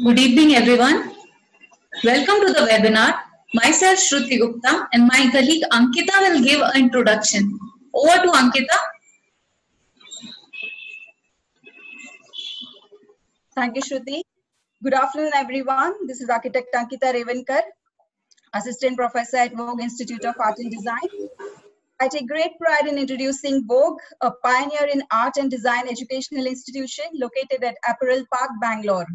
Good evening, everyone. Welcome to the webinar. Myself, Shruti Gupta, and my colleague Ankita will give an introduction. Over to Ankita. Thank you, Shruti. Good afternoon, everyone. This is architect Ankita Revankar, assistant professor at Vogue Institute of Art and Design. I take great pride in introducing Vogue, a pioneer in art and design educational institution located at Apparel Park, Bangalore.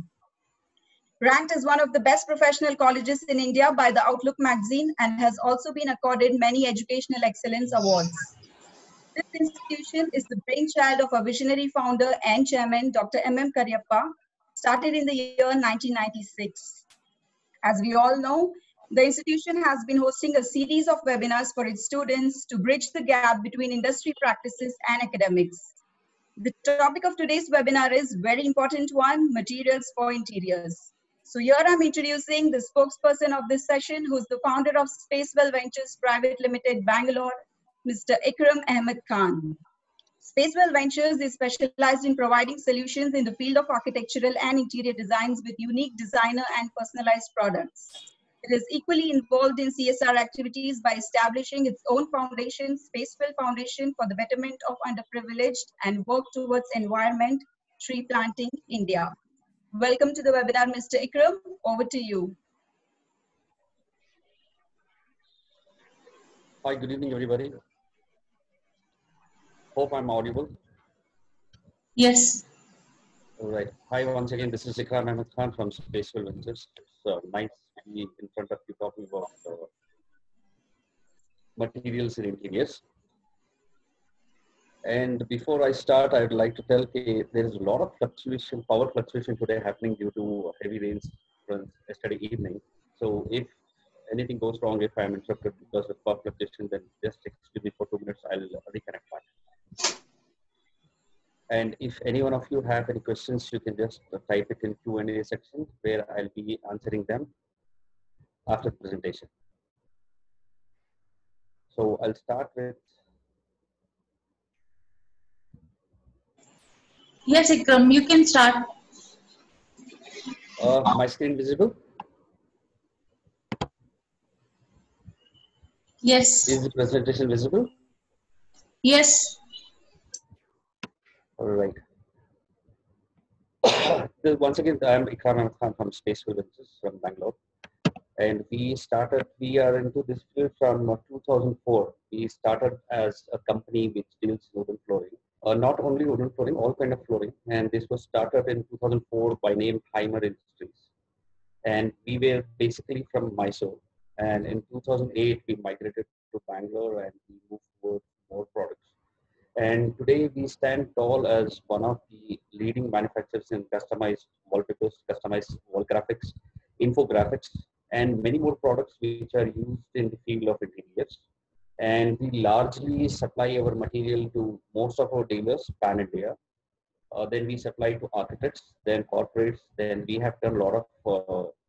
Ranked as one of the best professional colleges in India by the Outlook magazine and has also been accorded many educational excellence awards. This institution is the brainchild of a visionary founder and chairman, Dr. M.M. Karyappa, started in the year 1996. As we all know, the institution has been hosting a series of webinars for its students to bridge the gap between industry practices and academics. The topic of today's webinar is very important one, materials for interiors. So here I'm introducing the spokesperson of this session, who's the founder of Spacewell Ventures Private Limited, Bangalore, Mr. Ikram Ahmed Khan. Spacewell Ventures is specialized in providing solutions in the field of architectural and interior designs with unique designer and personalized products. It is equally involved in CSR activities by establishing its own foundation, Spacewell Foundation for the Betterment of Underprivileged, and work towards environment, tree planting, India. Welcome to the webinar, Mr. Ikram. Over to you. Hi, good evening, everybody. Hope I'm audible. Yes. All right. Hi, once again, this is Ikram Ahmed Khan from Spacewell Ventures. It's nice to be in front of you talking about materials in interiors. And before I start, I'd like to tell you there is a lot of fluctuation, power fluctuation today happening due to heavy rains yesterday evening. So if anything goes wrong, if I'm interrupted because of power fluctuation, then just excuse me for 2 minutes, I'll reconnect back. And if any one of you have any questions, you can just type it in Q&A section where I'll be answering them after the presentation. So I'll start with. Yes, Ikram, you can start. My screen visible? Yes. Is the presentation visible? Yes. All right. Once again, I'm Ikram Ahmed Khan from Spacewell Ventures from Bangalore. And we are into this field from 2004. We started as a company which deals wooden flooring. Not only wooden flooring, all kind of flooring. And this was started in 2004 by name Heimer Industries. And we were basically from Mysore. And in 2008, we migrated to Bangalore and we moved towards more products. And today we stand tall as one of the leading manufacturers in customized wallpapers, customized wall graphics, infographics, and many more products which are used in the field of interiors. And we largely supply our material to most of our dealers pan-India. Then we supply to architects, then corporates, then we have done a lot of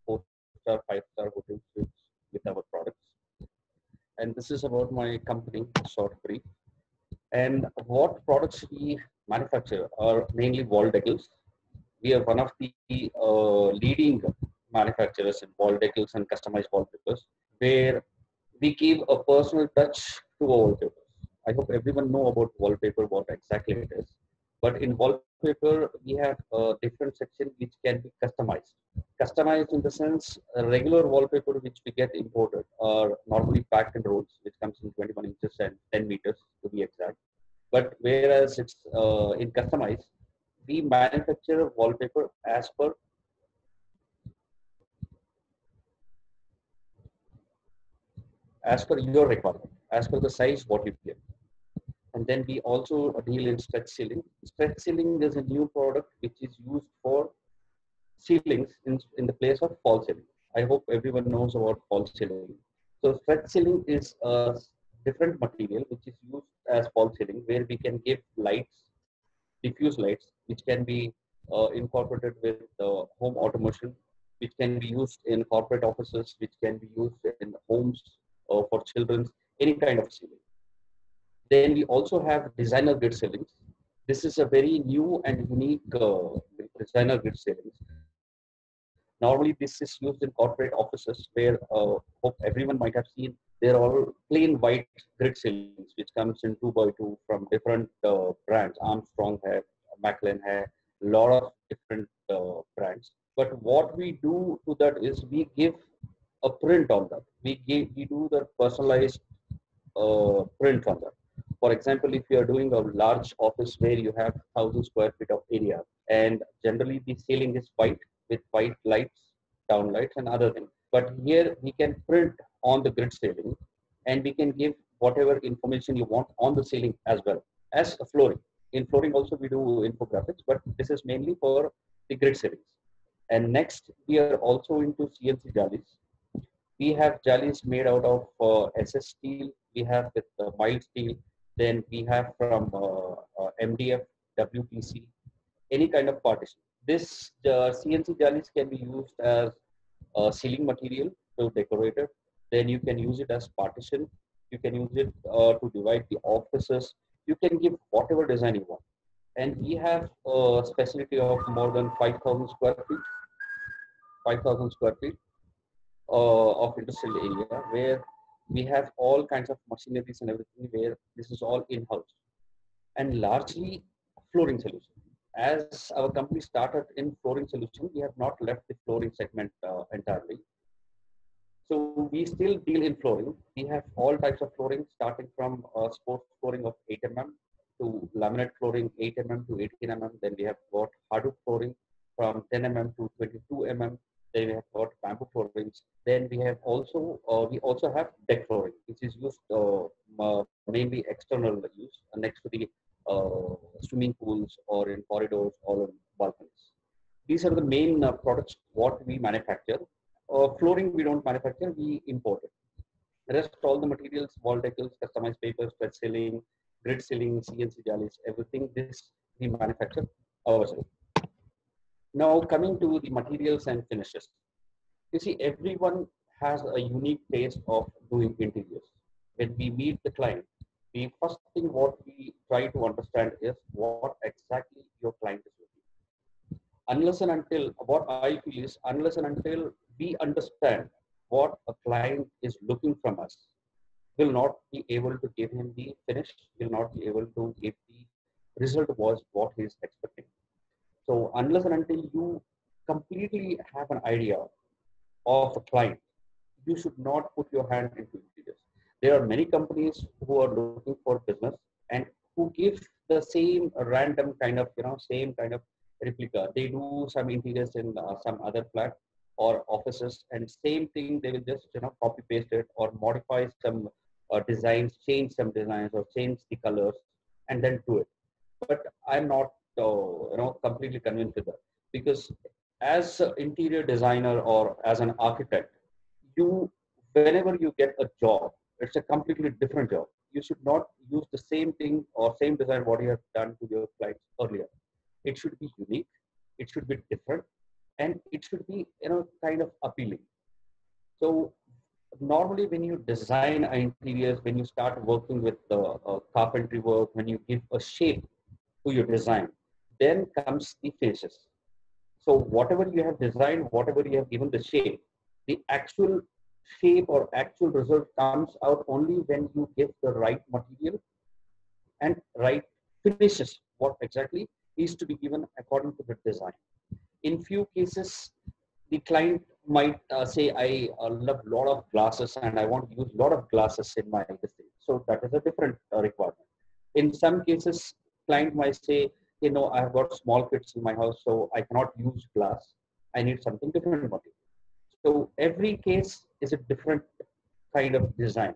4-star, 5-star hotels with our products. And this is about my company, short brief. And what products we manufacture are mainly wall decals. We are one of the leading manufacturers in wall decals and customized wallpapers, where we give a personal touch to our wallpapers. I hope everyone know about wallpaper, what exactly it is. But in wallpaper, we have a different section which can be customized. Customized in the sense, a regular wallpaper which we get imported are normally packed in rolls, which comes in 21 inches and 10 meters to be exact. But whereas it's in customized, we manufacture wallpaper as per your requirement, as per the size what you get. And then we also deal in stretch ceiling. Stretch ceiling is a new product which is used for ceilings in the place of false ceiling. I hope everyone knows about false ceiling. So stretch ceiling is a different material which is used as false ceiling, where we can give lights, diffuse lights, which can be incorporated with home automation, which can be used in corporate offices, which can be used in homes for children, any kind of ceiling. Then we also have designer grid ceilings. This is a very new and unique designer grid ceilings. Normally, this is used in corporate offices where hope everyone might have seen. They're all plain white grid ceilings, which comes in 2x2 from different brands. Armstrong hai, Maclean hai, a lot of different brands. But what we do to that is we give a print on that. We do the personalized print on that. For example, if you are doing a large office where you have 1,000 square feet of area, and generally the ceiling is white with white lights, down lights, and other things. But here we can print on the grid ceiling, and we can give whatever information you want on the ceiling as well as a flooring. In flooring also we do infographics, but this is mainly for the grid ceilings. And next, we are also into CNC jalis. We have jalis made out of SS steel. We have with mild steel. Then we have from MDF, WPC, any kind of partition. This CNC jalis can be used as ceiling material to decorate it. Then you can use it as partition. You can use it to divide the offices. You can give whatever design you want. And we have a facility of more than 5,000 square feet, 5,000 square feet of industrial area where we have all kinds of machineries and everything where this is all in-house and largely flooring solution. As our company started in flooring solution, we have not left the flooring segment entirely. So we still deal in flooring. We have all types of flooring starting from sports flooring of 8 mm to laminate flooring 8 mm to 18 mm. Then we have got hardwood flooring from 10 mm to 22 mm. Then we have got bamboo floorings. Then we also have deck flooring, which is used mainly external use next to the swimming pools or in corridors or in balconies. These are the main products what we manufacture. Flooring we don't manufacture, we import it. The rest, all the materials, wall decals, customized papers, flat ceiling, grid ceiling, CNC jalis, everything this we manufacture ourselves. Now coming to the materials and finishes. You see, everyone has a unique taste of doing interiors. When we meet the client, the first thing what we try to understand is what exactly your client is looking. Unless and until, what I feel is, unless and until we understand what a client is looking from us, will not be able to give him the finish, will not be able to give the result was what he is expecting. So unless and until you completely have an idea of a client, you should not put your hand into interiors. There are many companies who are looking for business and who give the same random kind of, same kind of replica. They do some interiors in some other flat or offices, and same thing they will just, copy paste it or modify some designs, change some designs or change the colors and then do it. But I'm not, completely convinced with that, because as an interior designer or as an architect, you, whenever you get a job, it's a completely different job. You should not use the same thing or same design what you have done to your clients earlier. It should be unique, it should be different, and it should be, kind of appealing. So normally when you design interiors, when you start working with carpentry work, when you give a shape to your design, then comes the finishes. So whatever you have designed, whatever you have given the shape, the actual shape or actual result comes out only when you give the right material and right finishes, what exactly is to be given according to the design. In few cases, the client might say, I love a lot of glasses and I want to use a lot of glasses in my design. So that is a different requirement. In some cases, client might say, I've got small kids in my house, so I cannot use glass. I need something different material. So every case is a different kind of design.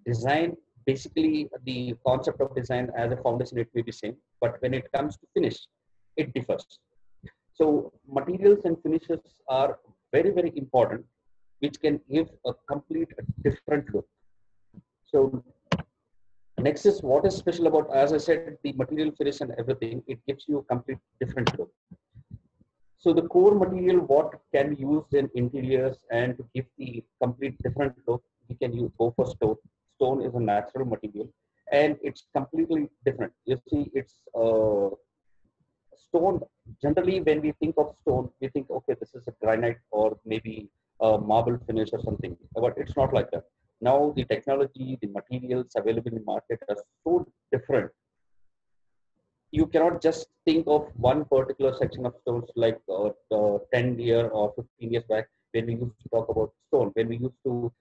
Design, basically the concept of design as a foundation, it may be same, but when it comes to finish, it differs. So materials and finishes are very, very important, which can give a complete different look. So next is what is special about, as I said, the material finish and everything, it gives you a complete different look. So the core material, what can be used in interiors and to give the complete different look, we can go for stone. Stone is a natural material and it's completely different. You see, it's stone, generally when we think of stone, we think, okay, this is a granite or maybe a marble finish or something, but it's not like that. Now the technology, the materials available in the market are so different. You cannot just think of one particular section of stones like 10 year or 15 years back when we used to talk about stone. When we used to,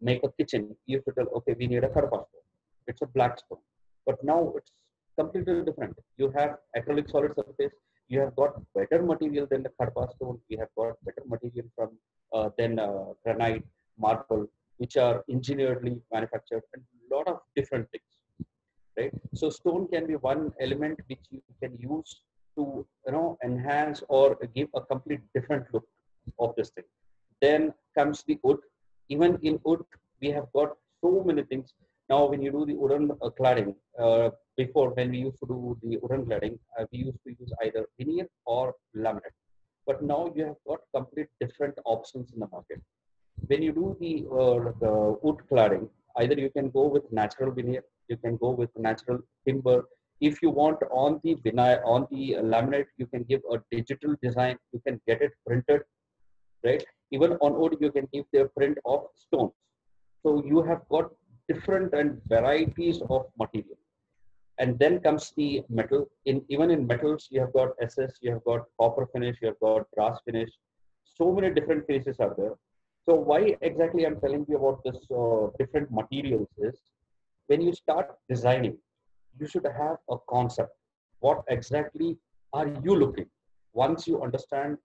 make a kitchen, we used to tell, okay, we need a karpa stone. It's a black stone. But now it's completely different. You have acrylic solid surface. You have got better material than the karpa stone. You have got better material from than granite, marble, which are engineeredly manufactured, and a lot of different things, right? So stone can be one element which you can use to enhance or give a complete different look of this thing. Then comes the wood. Even in wood we have got so many things. Now when you do the wooden cladding, before when we used to do the wooden cladding, we used to use either veneer or laminate, but now you have got complete different options in the market. When you do the wood cladding, either you can go with natural veneer, you can go with natural timber. If you want on the vinyl, on the laminate, you can give a digital design. You can get it printed, right? Even on wood, you can give the print of stones. So you have got different and varieties of material. And then comes the metal. Even in metals, you have got SS, you have got copper finish, you have got brass finish. So many different finishes are there. So why exactly I'm telling you about this different materials is, when you start designing, you should have a concept. What exactly are you looking? Once you understand,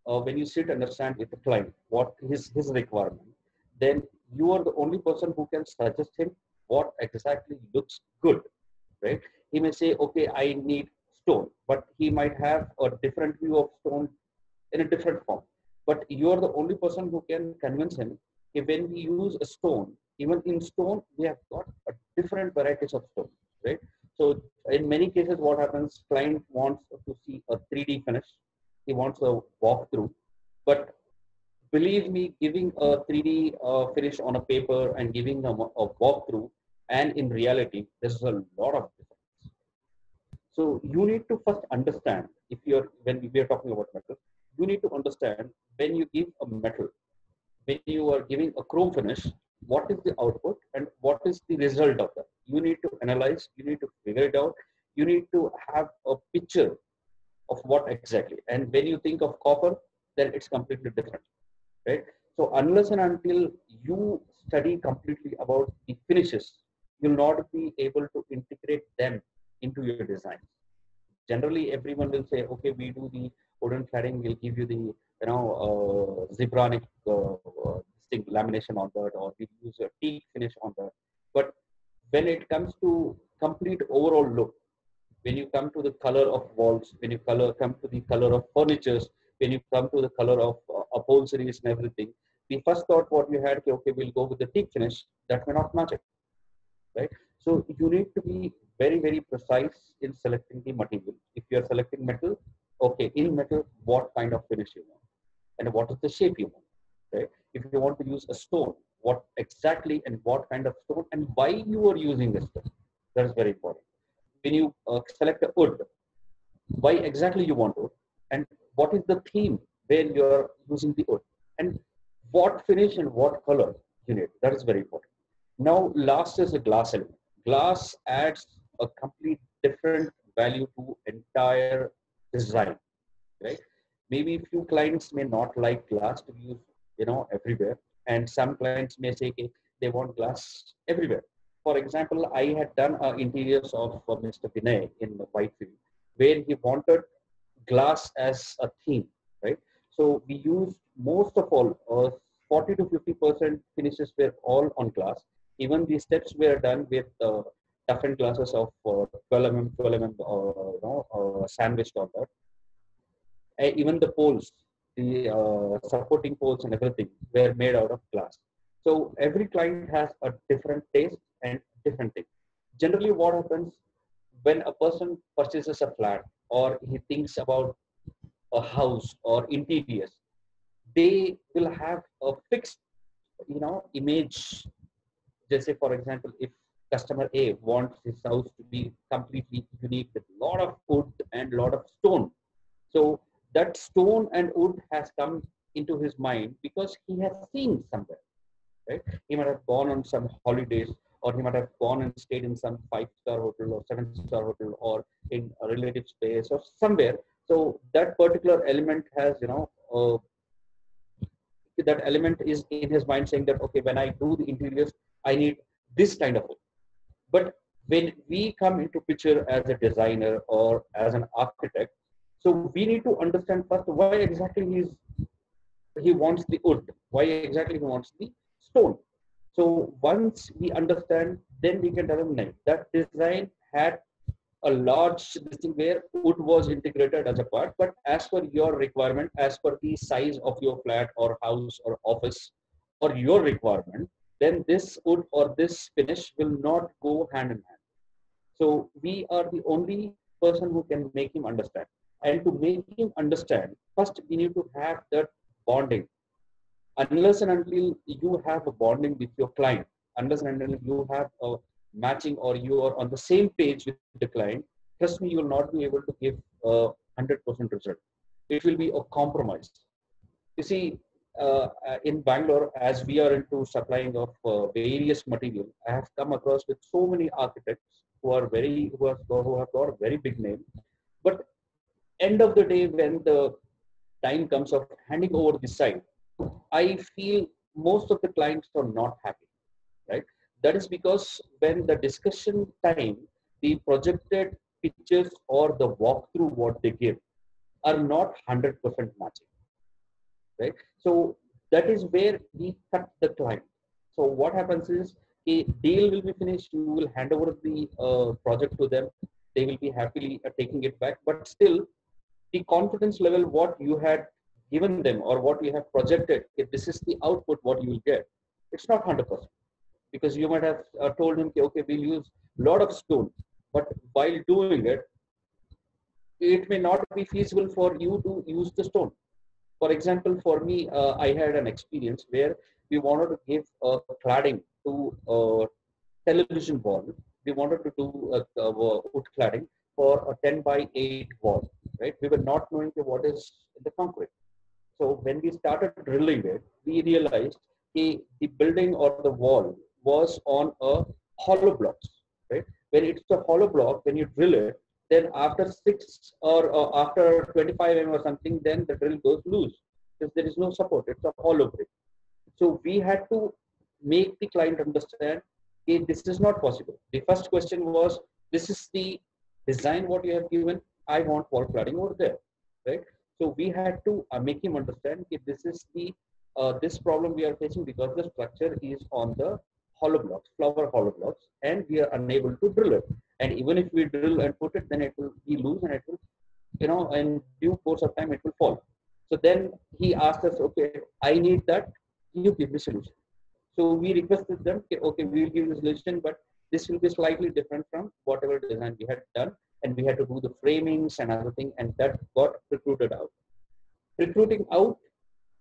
when you sit understand with the client what his requirement, then you are the only person who can suggest him what exactly looks good, right? He may say, okay, I need stone, but he might have a different view of stone in a different form. But you are the only person who can convince him, if when we use a stone, even in stone we have got a different varieties of stone, right? So in many cases what happens, client wants to see a 3D finish, he wants a walkthrough. But believe me, giving a 3D finish on a paper and giving them a walkthrough, and in reality there's a lot of difference. So you need to first understand, if you're when we are talking about metal, you need to understand, when you give a metal, when you are giving a chrome finish, what is the output and what is the result of that. You need to analyze, you need to figure it out, you need to have a picture of what exactly. And when you think of copper, then it's completely different, right? So unless and until you study completely about the finishes, you'll not be able to integrate them into your designs. Generally, everyone will say, okay, we do the wooden cladding, we'll give you the zebronic lamination on that, or we use a teak finish on that. But when it comes to complete overall look, when you come to the color of walls, when you come to the color of furnitures, when you come to the color of upholsteries and everything, the first thought what you had, okay, we'll go with the teak finish, that may not match it, right? So you need to be very, very precise in selecting the material. If you are selecting metal, okay, in metal, what kind of finish you want and what is the shape you want, right? If you want to use a stone, what exactly and what kind of stone and why you are using this stone, that is very important. When you select a wood, why exactly you want wood, and what is the theme where you are using the wood, and what finish and what color you need. That is very important. Now, last is a glass element. Glass adds a complete different value to entire design, right? Maybe few clients may not like glass to use, everywhere, and some clients may say, okay, they want glass everywhere. For example, I had done interiors of Mr. Vinay in Whitefield, where he wanted glass as a theme, right? So we used most of all, 40 to 50% finishes were all on glass. Even the steps were done with different glasses of 12 mm, 12 mm, sandwiched on that. Even the poles, the supporting poles and everything were made out of glass. So every client has a different taste and different thing. Generally, what happens when a person purchases a flat or he thinks about a house or interiors, they will have a fixed, image. Just say, for example, if customer A wants his house to be completely unique with a lot of wood and a lot of stone. So that stone and wood has come into his mind because he has seen somewhere, right? He might have gone on some holidays, or he might have gone and stayed in some five-star hotel or seven-star hotel, or in a relative space or somewhere. So that particular element has, that element is in his mind saying that, okay, when I do the interiors, I need this kind of wood. But when we come into picture as a designer or as an architect, so we need to understand first why exactly he wants the wood, why exactly he wants the stone. So once we understand, then we can determine that design had a large this thing where wood was integrated as a part, but as per your requirement, as per the size of your flat or house or office or your requirement, then this wood or this finish will not go hand in hand. So we are the only person who can make him understand. And to make him understand, first we need to have that bonding. Unless and until you have a bonding with your client, unless and until you have a matching or you are on the same page with the client, trust me, you will not be able to give a 100% result. It will be a compromise. You see, in Bangalore, as we are into supplying of various material, I have come across with so many architects who have got a very big name. But end of the day, when the time comes of handing over the site, I feel most of the clients are not happy, right? That is because when the discussion time, the projected pictures or the walkthrough what they give are not 100% matching, right? So that is where we cut the client. So what happens is a deal will be finished. You will hand over the project to them. They will be happily taking it back. But still, the confidence level what you had given them or what you have projected, if this is the output what you will get, it's not 100%, because you might have told him, okay, we'll use a lot of stone, but while doing it, it may not be feasible for you to use the stone. For example, for me, I had an experience where we wanted to give a cladding to a television wall. We wanted to do a wood cladding for a 10 by 8 wall, right? We were not knowing what is the concrete. So when we started drilling it, we realized the building or the wall was on a hollow blocks, right? When it's a hollow block, when you drill it, then after 6 or after 25 mm or something, then the drill goes loose because there is no support. It's a hollow brick. So we had to make the client understand, okay, this is not possible. The first question was, this is the design what you have given. I want wall cladding over there, right? So we had to make him understand that this is the this problem we are facing because the structure is on the hollow blocks, flower hollow blocks, and we are unable to drill it. And even if we drill and put it, then it will be loose and it will, in due course of time, it will fall. So then he asked us, okay, I need that. You give me solution. So we requested them, okay, we will give you the solution, but this will be slightly different from whatever design we had done. And we had to do the framings and other thing, and that got recruited out. Recruiting out,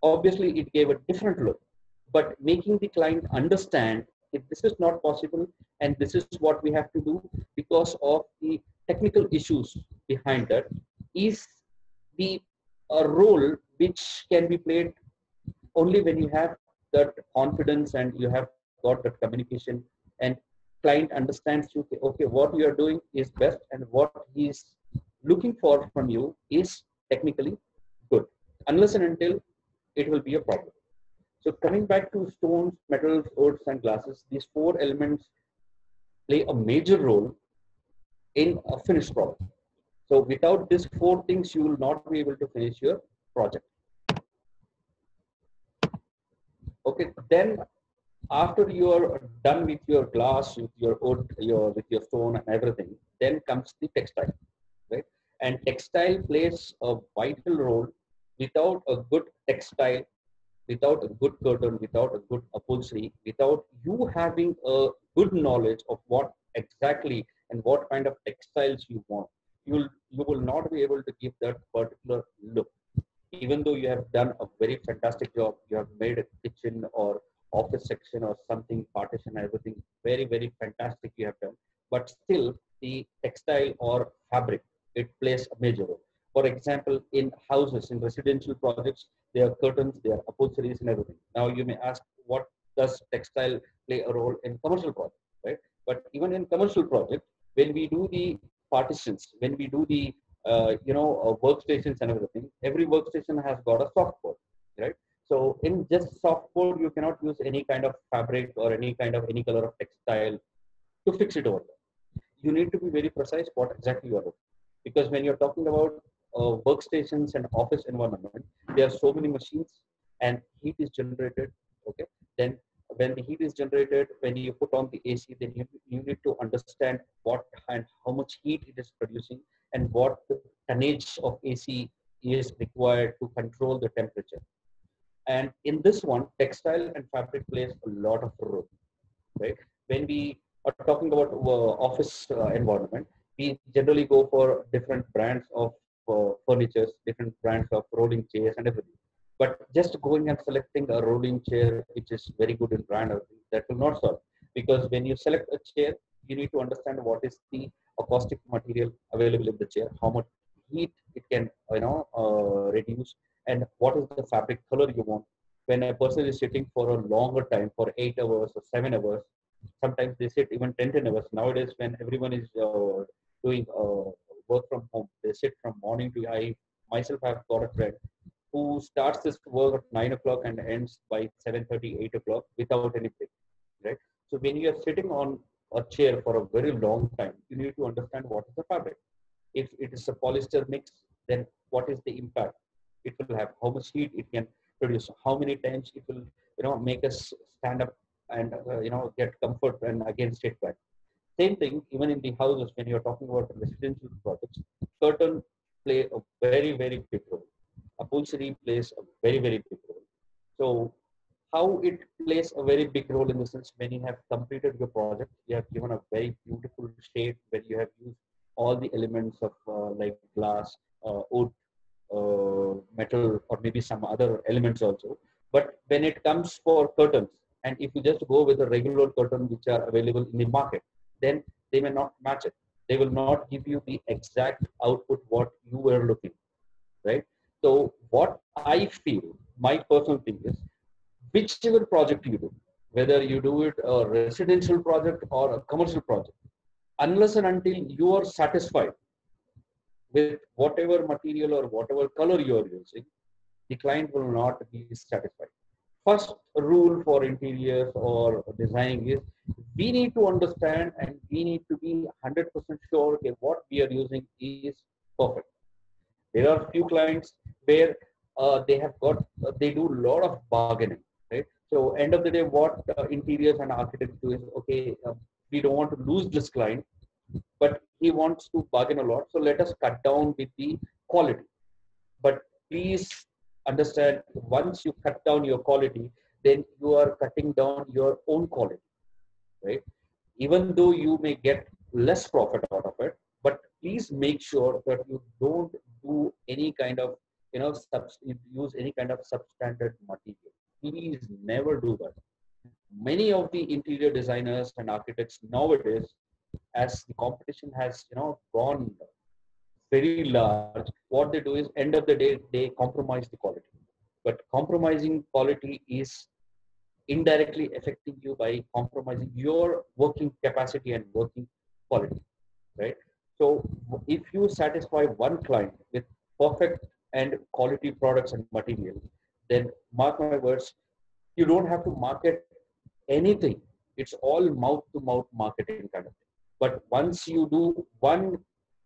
obviously, it gave a different look, but making the client understand if this is not possible and this is what we have to do because of the technical issues behind that is the role which can be played only when you have that confidence and you have got that communication and client understands you, okay, what you are doing is best and what he is looking for from you is technically good. Unless and until, it will be a problem. So coming back to stones, metals, woods, and glasses, these four elements play a major role in a finished product. So without these four things, you will not be able to finish your project. Okay, then after you are done with your glass, with your wood, with your stone and everything, then comes the textile, right? And textile plays a vital role. Without a good textile, without a good curtain, without a good upholstery, without you having a good knowledge of what exactly and what kind of textiles you want, you will not be able to give that particular look. Even though you have done a very fantastic job, you have made a kitchen or office section or something, partition, everything, very, very fantastic you have done. But still, the textile or fabric, it plays a major role. For example, in houses, in residential projects, there are curtains, there are upholsteries and everything. Now you may ask, what does textile play a role in commercial projects, right? But even in commercial projects, when we do the partitions, when we do the workstations and everything, every workstation has got a soft board, right? So in just soft board, you cannot use any kind of fabric or any kind of any color of textile to fix it over there. You need to be very precise what exactly you are looking. Because when you're talking about workstations and office environment, there are so many machines and heat is generated. Okay, then when the heat is generated, when you put on the AC, then you need to understand what and how much heat it is producing and what the tonnage of AC is required to control the temperature. And in this one, textile and fabric plays a lot of role, right? When we are talking about office environment, we generally go for different brands of furnitures, different brands of rolling chairs and everything. But just going and selecting a rolling chair, which is very good in brand, that will not solve. Because when you select a chair, you need to understand what is the acoustic material available in the chair, how much heat it can, reduce, and what is the fabric color you want. When a person is sitting for a longer time, for 8 hours or 7 hours, sometimes they sit even 10 hours. Nowadays, when everyone is doing work from home, they sit from morning to. I myself have got a friend who starts this work at 9 o'clock and ends by 7:30, 8 o'clock without any break, right? So when you are sitting on a chair for a very long time, you need to understand what is the fabric. If it is a polyester mix, then what is the impact it will have? How much heat it can produce? How many times it will, make us stand up and get comfort and again sit back. Same thing even in the houses when you're talking about residential projects. Curtain play a very, very big role. Upholstery plays a very, very big role. So how it plays a very big role in the sense, when you have completed your project, you have given a very beautiful shape where you have used all the elements of like glass, wood, metal, or maybe some other elements also. But when it comes for curtains, and if you just go with a regular curtain which are available in the market, then they may not match it. They will not give you the exact output what you were looking, right? So what I feel, my personal thing is, whichever project you do, whether you do it a residential project or a commercial project, unless and until you are satisfied with whatever material or whatever color you are using, the client will not be satisfied. First rule for interiors or designing is, we need to understand and we need to be 100% sure that what we are using is perfect. There are few clients where they do a lot of bargaining, right? So end of the day, what interiors and architects do is, okay, we don't want to lose this client, but he wants to bargain a lot. So let us cut down with the quality. But please understand, once you cut down your quality, then you are cutting down your own quality, right? Even though you may get less profit out of it, but please make sure that you don't do any kind of, use any kind of substandard material. Please never do that. Many of the interior designers and architects nowadays, as the competition has, gone very large, what they do is, end of the day, they compromise the quality. But compromising quality is indirectly affecting you by compromising your working capacity and working quality, right? So if you satisfy one client with perfect and quality products and materials, then mark my words, you don't have to market anything. It's all mouth to mouth marketing kind of thing. But once you do one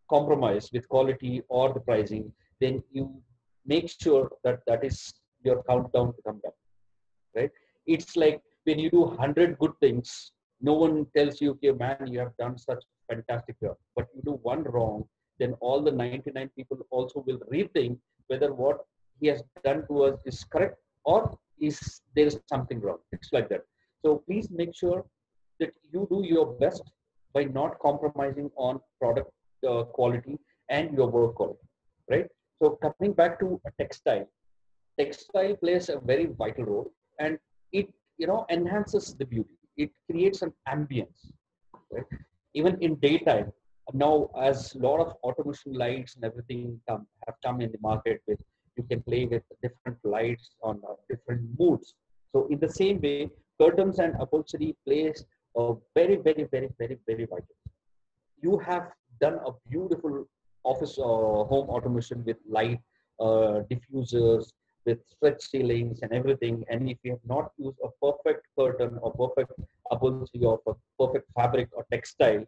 compromise with quality or the pricing, then you make sure that that is your countdown to come down, right? It's like when you do 100 good things, no one tells you, okay, man, you have done such fantastic job. But you do one wrong, then all the 99 people also will rethink whether what he has done to us is correct or is there is something wrong. It's like that. So please make sure that you do your best by not compromising on product quality and your work quality, right? So coming back to textile plays a very vital role, and it enhances the beauty. It creates an ambience, right? Even in daytime, now as a lot of automation lights and everything have come in the market with, you can play with different lights on different moods. So in the same way, curtains and upholstery plays a very, very, very, very, very vital. You have done a beautiful office home automation with light diffusers, with stretch ceilings and everything. And if you have not used a perfect curtain or perfect upholstery or perfect fabric or textile,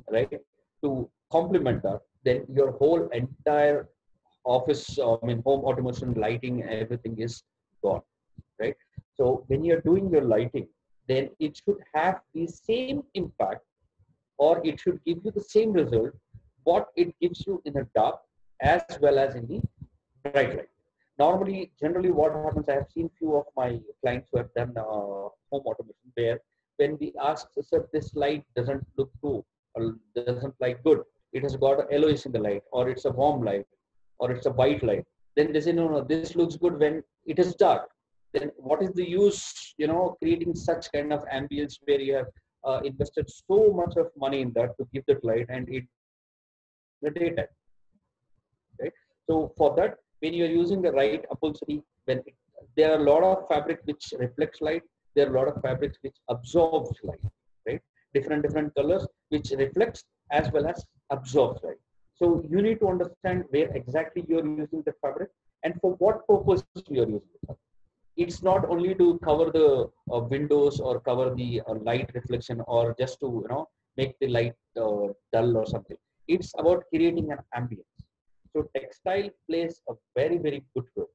right, to complement that, then your whole entire office, home automation, lighting, everything is gone, right? So when you're doing your lighting, then it should have the same impact, or it should give you the same result what it gives you in the dark as well as in the bright light. Normally, generally what happens, I have seen few of my clients who have done home automation where when we ask, sir, this light doesn't look good or doesn't like good, it has got a yellowish in the light, or it's a warm light, or it's a white light. Then they say, no, no, this looks good when it is dark. Then what is the use, creating such kind of ambience where you have invested so much of money in that to give that light and it the daytime, right? So for that, when you are using the right upholstery, there are a lot of fabric which reflects light, there are a lot of fabrics which absorbs light, right? Different colors which reflects as well as absorbs light. So you need to understand where exactly you are using the fabric and for what purpose you are using the fabric. It's not only to cover the windows or cover the light reflection or just to make the light dull or something. It's about creating an ambience. So textile plays a very, very good role.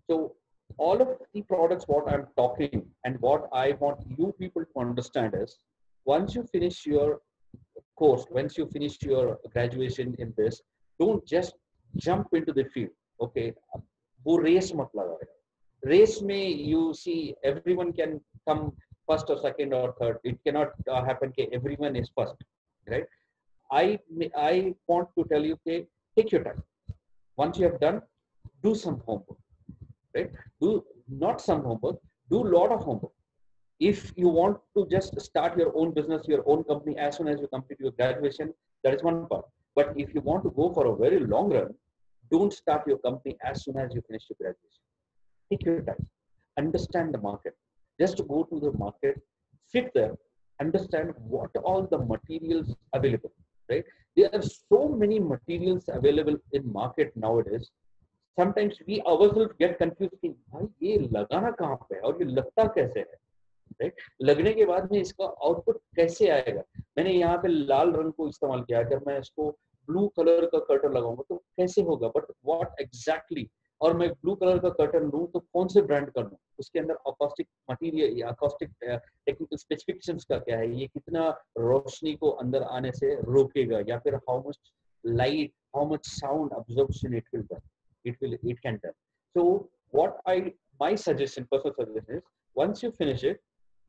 So all of the products what I'm talking and what I want you people to understand is, once you finish your course, once you finish your graduation in this, don't just jump into the field. Okay, वो race मत लगाओ. Race may you see everyone can come first or second or third. It cannot happen that everyone is first, right? I want to tell you, okay, take your time. Once you have done, do some homework, right? Do not some homework, do a lot of homework. If you want to just start your own business, your own company as soon as you complete your graduation, that is one part. But if you want to go for a very long run, don't start your company as soon as you finish your graduation. Take your time, understand the market. Just go to the market, sit there, understand what all the materials available, right? There are so many materials available in market nowadays. Sometimes we ourselves get confused कि भाई ये लगाना कहाँ पे है और ये लगता कैसे है, राइट? लगने के बाद में इसका आउटपुट कैसे आएगा? मैंने यहाँ पे लाल रंग को इस्तेमाल किया, अगर मैं इसको ब्लू कलर का कर्टन लगाऊंगा तो कैसे होगा? बट व्हाट एग्जैक्टली, और मैं ब्लू कलर का कर्टन लूं तो कौन से ब्रांड का लूं? उसके अंदर अकॉस्टिक मटेरियल या अकॉस्टिक टेक्निकल स्पेसिफिकेशंस का क्या है? ये कितना रोशनी को अंदर आने से रोकेगा, या फिर how much light, how much sound absorption it can do. So what my suggestion, personal suggestion is, once you finish it,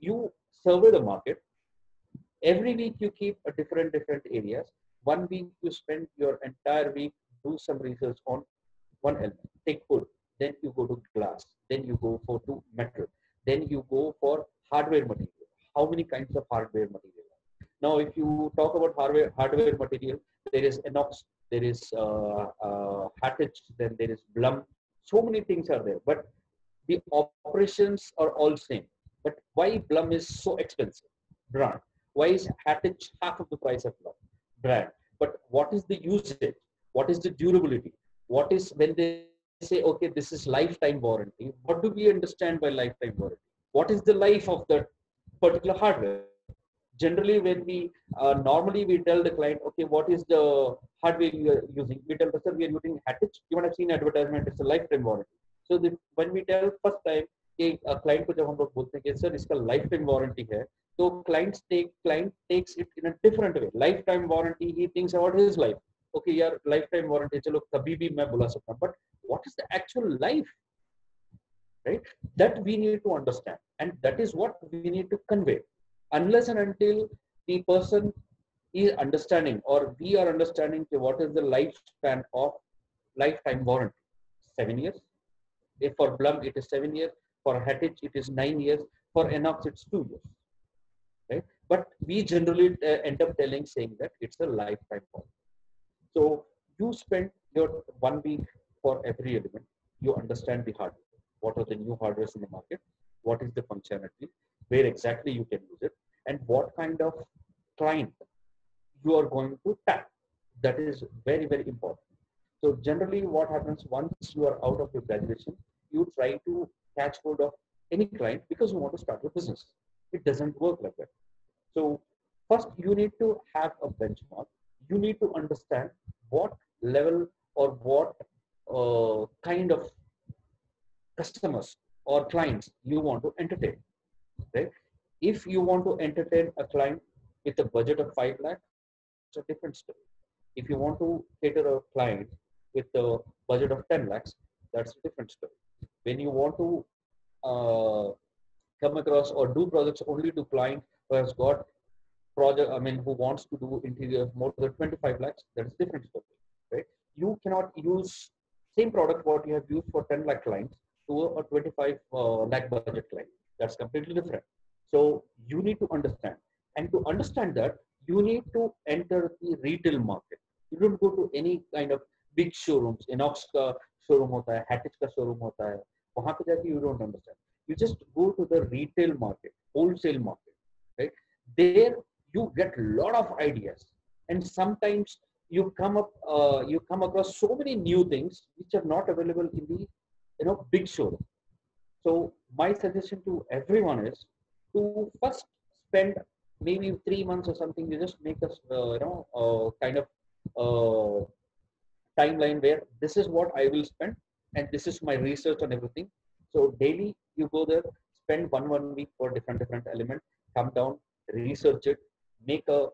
you survey the market. Every week you keep a different areas. 1 week you spend your entire week, do some research on one element. Take wood, then you go to glass, then you go to metal, then you go for hardware material. How many kinds of hardware material? Now, if you talk about hardware material, there is inox, there is Hattich, then there is Blum. So many things are there, but the operations are all same. But why Blum is so expensive? Brand. Why is Hattich half of the price of Blum? Brand. But what is the usage? What is the durability? What is when they say, okay, this is lifetime warranty? What do we understand by lifetime warranty? What is the life of that particular hardware? Generally, when we normally we tell the client, okay, what is the hardware you are using? We tell the sir, we are using Hattich. You might have seen advertisement. It's a lifetime warranty. So when we tell first time कि client को जब हम लोग बोलते हैं कि sir इसका lifetime warranty है, तो client takes it in a different way. Lifetime warranty, he thinks about his life. Okay, यार lifetime warranty चलो कभी भी मैं बुला सकता हूँ. But what is the actual life? Right? That we need to understand, and that is what we need to convey. Unless and until the person is understanding, or we are understanding what is the lifespan of lifetime warranty. 7 years. If for Blum it is 7 years, For Hattich, it is 9 years. For Enox, it's 2 years. Right? But we generally end up saying that it's a lifetime policy. So you spend your 1 week for every element. You understand the hardware. What are the new hardwares in the market? What is the functionality? Where exactly you can use it? And what kind of client you are going to tap. That is very, very important. So generally what happens once you are out of your graduation, you try to catch hold of any client because you want to start your business. It doesn't work like that. So first you need to have a benchmark. You need to understand what level or what kind of customers or clients you want to entertain. Right? If you want to entertain a client with a budget of 5 lakh, it's a different story. If you want to cater a client with a budget of 10 lakhs, that's a different story. When you want to come across or do projects only to client who has got who wants to do interior more than 25 lakhs, that's a different story, right? You cannot use same product what you have used for 10 lakh clients to a 25 lakh budget client. That's completely different. So you need to understand, and to understand that, you need to enter the retail market. You don't go to any kind of big showrooms. Enox का showroom होता है, Hattich का showroom होता है. वहाँ पे जाके you don't understand. You just go to the retail market, wholesale market, right? There you get a lot of ideas, and sometimes you come across so many new things which are not available in the big showroom. So my suggestion to everyone is to first spend maybe 3 months or something. You just make a kind of timeline where this is what I will spend and this is my research on everything. So daily you go there, spend one week for different elements, come down, research it, make a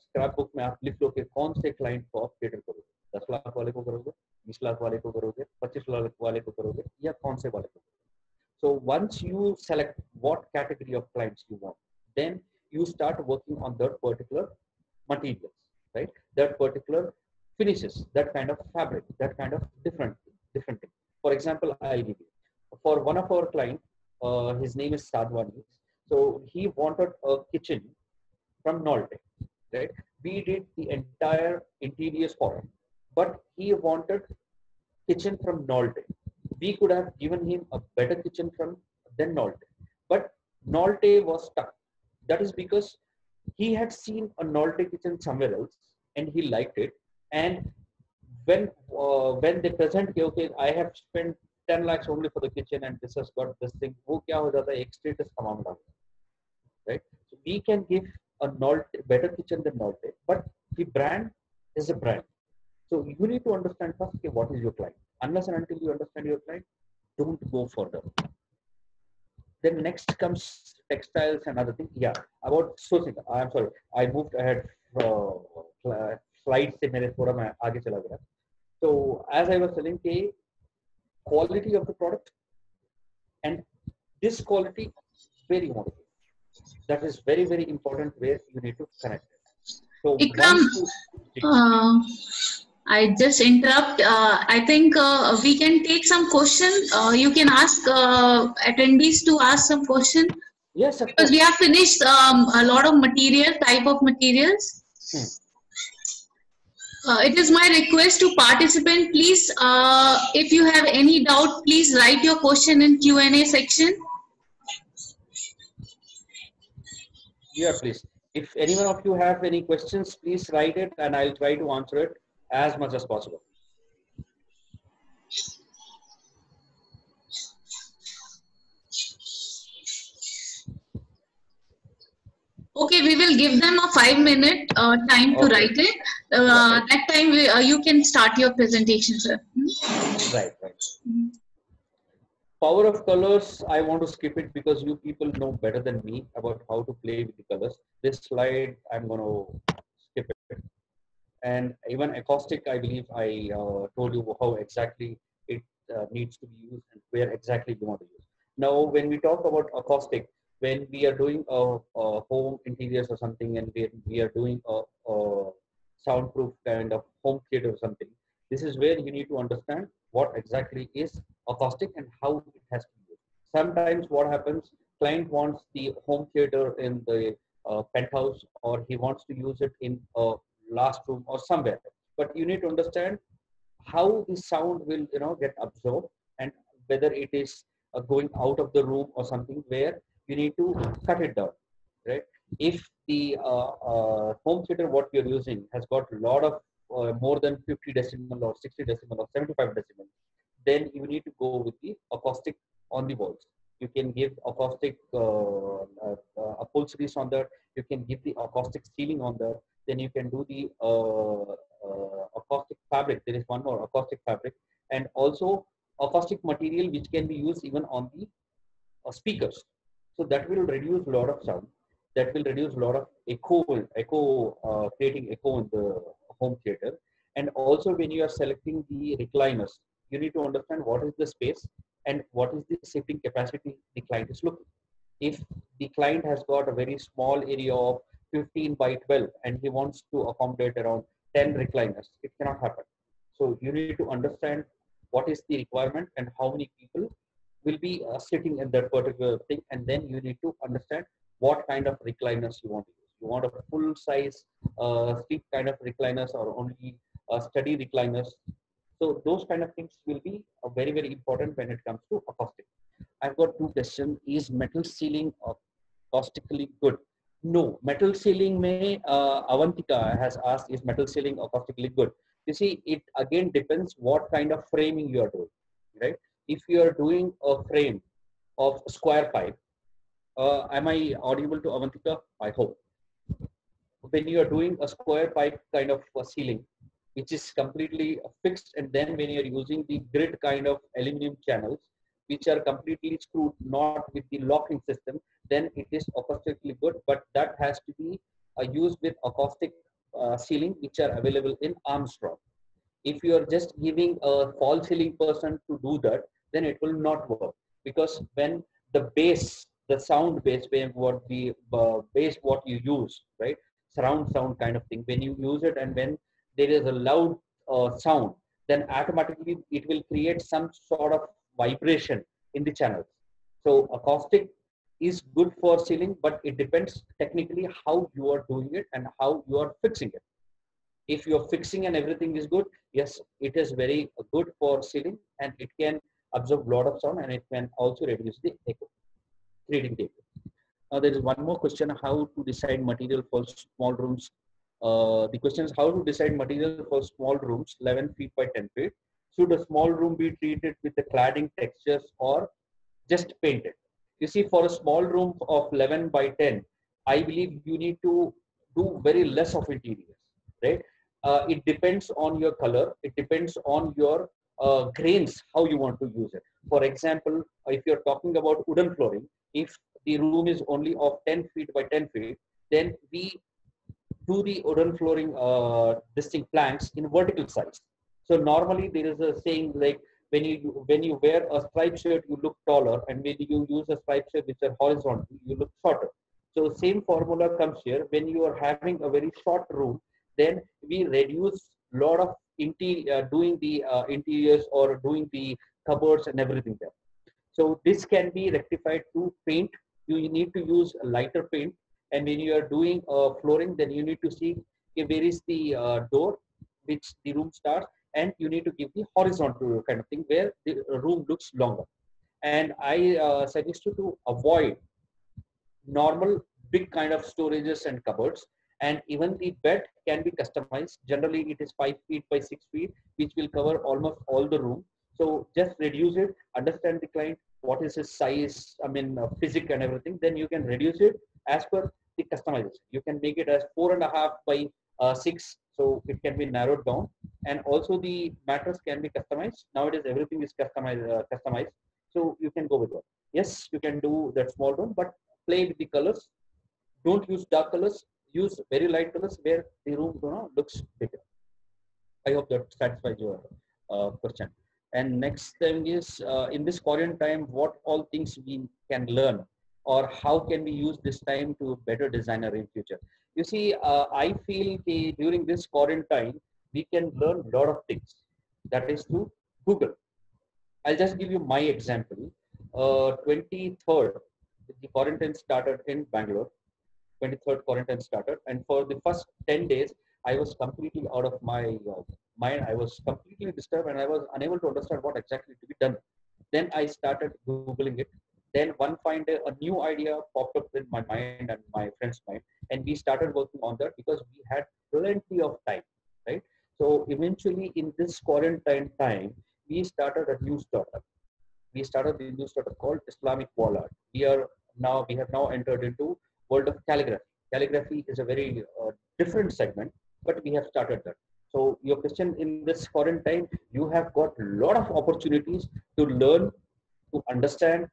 scrapbook में आप लिख लो कि कौन से client को आप cater करोगे, 10 लाख वाले को करोगे, 20 लाख वाले को करोगे, 25 लाख वाले को करोगे, या कौन से वाले को करोगे. So once you select what category of clients you want, then you start working on that particular materials, right? That particular finishes, that kind of fabric, that kind of different thing. For example, I'll give you. For one of our clients, his name is Sadwani. So he wanted a kitchen from Nolte, right? We did the entire interiors for him, but he wanted kitchen from Nolte. We could have given him a better kitchen than Nolte, but Nolte was stuck. That is because he had seen a Nolte kitchen somewhere else and he liked it. And when they present, okay, I have spent 10 lakhs only for the kitchen and this has got this thing, wo kya ho jata hai, ek status tamam lag, right? So we can give a Nolte better kitchen than Nolte, but the brand is a brand. So you need to understand first, okay, what is your client. Unless and until you understand your client, don't go further. Then next comes textiles and other things. Yeah, about sourcing. I'm sorry, I moved ahead. Slides से मेरे थोड़ा मैं आगे चला गया. So as I was telling, the quality of the product and this quality very important. That is very, very important where you need to connect it. So Ikram, I just interrupt. I think we can take some question. You can ask attendees to ask some question. Yes, of because course. we have finished a lot of type of materials. It is my request to participant, please, if you have any doubt, please write your question in Q&A section. Yeah, please. If any one of you have any questions, please write it and I'll try to answer it as much as possible. Okay, we will give them a 5-minute time to write it. That time you can start your presentation, sir. Right. Power of colors, I want to skip it because you people know better than me about how to play with the colors. This slide, I'm going to skip it. And even acoustic, I believe I told you how exactly it needs to be used and where exactly you want to use. Now, when we talk about acoustic, when we are doing a home interiors or something, and we are doing a soundproof kind of home theater or something, this is where you need to understand what exactly is acoustic and how it has to be used. Sometimes what happens, client wants the home theater in the penthouse, or he wants to use it in a last room or somewhere. But you need to understand how the sound will get absorbed, and whether it is going out of the room or something where you need to cut it down, right? If the home theater what you're using has got a lot of more than 50 decimal or 60 decimal or 75 decimal, then you need to go with the acoustic on the walls. You can give acoustic upholsteries on that. You can give the acoustic ceiling on that. Then you can do the acoustic fabric. There is one more acoustic fabric, and also acoustic material which can be used even on the speakers. So that will reduce a lot of sound. That will reduce a lot of creating echo in the home theater. And also when you are selecting the recliners, you need to understand what is the space and what is the seating capacity the client is looking. If the client has got a very small area of 15 by 12 and he wants to accommodate around 10 recliners, it cannot happen. So you need to understand what is the requirement and how many people will be sitting in that particular thing, and then you need to understand what kind of recliners you want to use. You want a full size sleep kind of recliners or only study recliners. So those kind of things will be very, very important when it comes to acoustic. I've got two questions. Is metal ceiling acoustically good? No, metal ceiling may, Avantika has asked, is metal ceiling acoustically good? You see, it again depends what kind of framing you are doing, right? If you are doing a frame of square pipe, am I audible to Avantika? I hope. When you are doing a square pipe kind of ceiling, which is completely fixed, and then when you're using the grid kind of aluminum channels, which are completely screwed, not with the locking system, then it is acoustically good, but that has to be used with acoustic ceiling, which are available in Armstrong. If you are just giving a false ceiling person to do that, then it will not work, because when the bass, the sound bass, what the bass what you use, right, surround sound kind of thing, when you use it and when there is a loud sound, then automatically it will create some sort of vibration in the channels. So acoustic is good for ceiling, but it depends technically how you are doing it and how you are fixing it. If you're fixing and everything is good, yes, it is very good for ceiling, and it can absorb a lot of sound, and it can also reduce the echo, creating the echo. Now there is one more question: how to decide material for small rooms? The question is how to decide material for small rooms 11 feet by 10 feet. Should a small room be treated with the cladding textures or just painted? You see, for a small room of 11 by 10, I believe you need to do very less of interiors, right? It depends on your color. It depends on your grains, how you want to use it. For example, if you're talking about wooden flooring, if the room is only of 10 feet by 10 feet, then we do the wooden flooring distinct planks in vertical size. So normally there is a saying like, when you wear a striped shirt, you look taller, and when you use a striped shirt which are horizontal, you look shorter. So same formula comes here. When you are having a very short room, then we reduce a lot of doing the interiors or doing the cupboards and everything there. So this can be rectified to paint. You need to use a lighter paint, and when you are doing flooring, then you need to see where is the door which the room starts, and you need to give the horizontal kind of thing where the room looks longer. And I suggest you to avoid normal big kind of storages and cupboards. And even the bed can be customized. Generally it is 5 feet by 6 feet, which will cover almost all the room. So just reduce it, understand the client, what is his size, physics and everything, then you can reduce it as per the customization. You can make it as 4.5 by 6, so it can be narrowed down. And also the mattress can be customized. Nowadays everything is customized, so you can go with that. Yes, you can do that small room, but play with the colors. Don't use dark colors, use very light colors where the room looks bigger. I hope that satisfies your question. And next thing is, in this Korean time, what all things we can learn, or how can we use this time to better designer in future? You see, I feel during this Korean time, we can learn a lot of things. That is through Google. I'll just give you my example. 23rd, the quarantine started in Bangalore. 23rd quarantine started, and for the first 10 days, I was completely out of my mind. I was completely disturbed, and I was unable to understand what exactly to be done. Then I started Googling it. Then one fine day, a new idea popped up in my mind and my friend's mind, and we started working on that because we had plenty of time, right? So eventually, in this quarantine time, we started a new startup. We started the new startup called Islamic Wall Art. We have now entered into world of calligraphy. Calligraphy is a very different segment, but we have started that. So your question, in this quarantine, you have got a lot of opportunities to learn, to understand,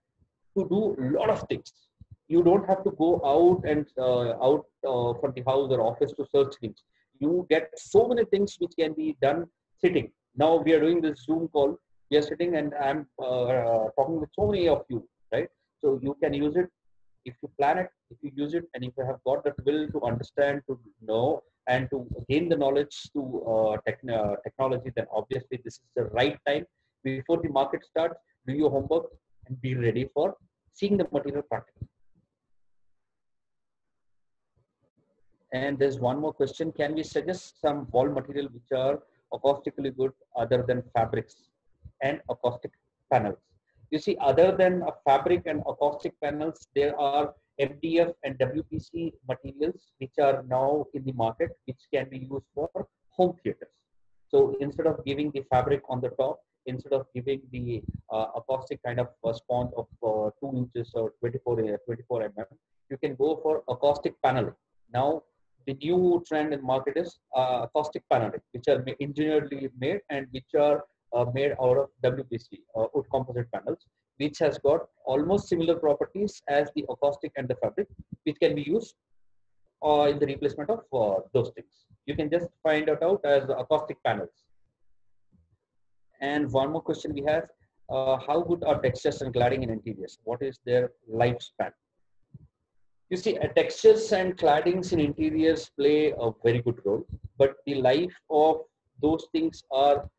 to do a lot of things. You don't have to go out and out from the house or office to search things. You get so many things which can be done sitting. Now we are doing this Zoom call. We are sitting, and I'm talking with so many of you, right? So you can use it if you plan it, if you use it, and if you have got that will to understand, to know, and to gain the knowledge to technology, then obviously this is the right time. Before the market starts, do your homework and be ready for seeing the material practically. And there's one more question. Can we suggest some wall material which are acoustically good other than fabrics and acoustic panels? You see, other than a fabric and acoustic panels, there are MDF and WPC materials which are now in the market, which can be used for home theaters. So instead of giving the fabric on the top, instead of giving the acoustic kind of sponge of 2 inches or 24 mm, you can go for acoustic paneling. Now, the new trend in market is acoustic paneling, which are engineeredly made and which are made out of WPC, wood composite panels, which has got almost similar properties as the acoustic and the fabric, which can be used in the replacement of those things. You can just find it out as acoustic panels. And one more question we have, how good are textures and cladding in interiors? What is their lifespan? You see, textures and claddings in interiors play a very good role, but the life of those things are,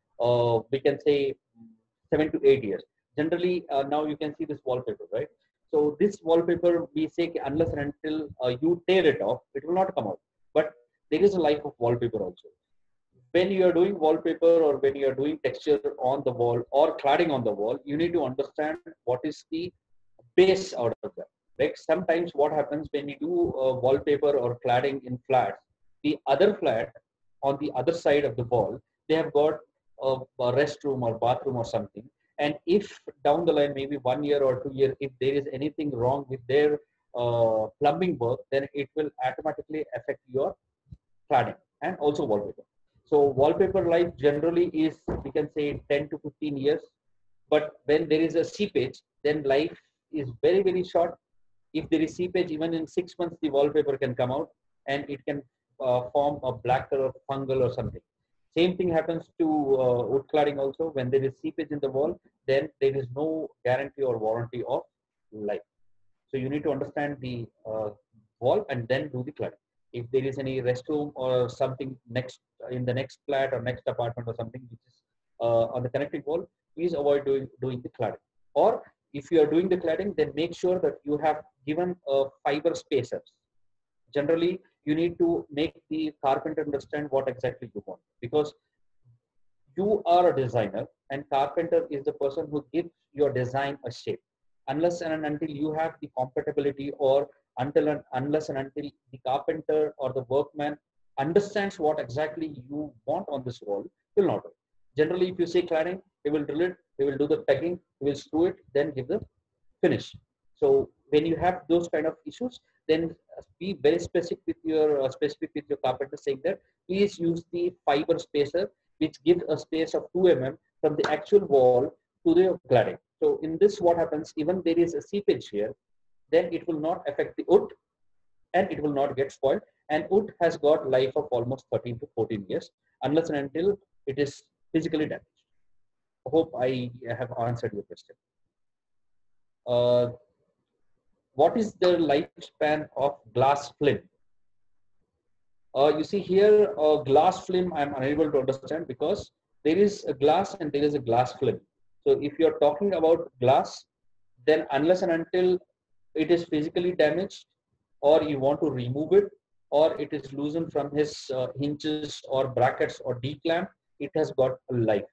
we can say, 7 to 8 years. Generally, now you can see this wallpaper, right? So this wallpaper, we say, unless and until you tear it off, it will not come out. But there is a life of wallpaper also. When you are doing wallpaper or when you are doing texture on the wall or cladding on the wall, you need to understand what is the base out of that. Like sometimes what happens when you do wallpaper or cladding in flats, the other flat on the other side of the wall, they have got a restroom or bathroom or something. And if down the line, maybe 1 year or 2 years, if there is anything wrong with their plumbing work, then it will automatically affect your cladding and also wallpaper. So wallpaper life generally is, we can say, 10 to 15 years. But when there is a seepage, then life is very, very short. If there is seepage, even in 6 months, the wallpaper can come out and it can form a black color fungal or something. Same thing happens to wood cladding also. When there is seepage in the wall, then there is no guarantee or warranty of life. So you need to understand the wall and then do the cladding. If there is any restroom or something next in the next flat or next apartment or something which is on the connecting wall, please avoid doing the cladding. Or if you are doing the cladding, then make sure that you have given fiber spacers. Generally, you need to make the carpenter understand what exactly you want, because you are a designer and carpenter is the person who gives your design a shape. Unless and until you have the compatibility, or unless and until the carpenter or the workman understands what exactly you want on this wall, will not work. Generally, if you say cladding, he will drill it, he will do the pegging, he will screw it, then give the finish. So when you have those kind of issues, then be very specific with your carpenter, saying that please use the fiber spacer, which gives a space of 2 mm from the actual wall to the cladding. So in this, what happens, even there is a seepage here, then it will not affect the wood and it will not get spoiled. And wood has got life of almost 13 to 14 years, unless and until it is physically damaged. I hope I have answered your question. What is the lifespan of glass film? You see here, glass film, I'm unable to understand, because there is a glass and there is a glass film. So if you're talking about glass, then unless and until it is physically damaged, or you want to remove it, or it is loosened from his hinges or brackets or declamp, it has got a life.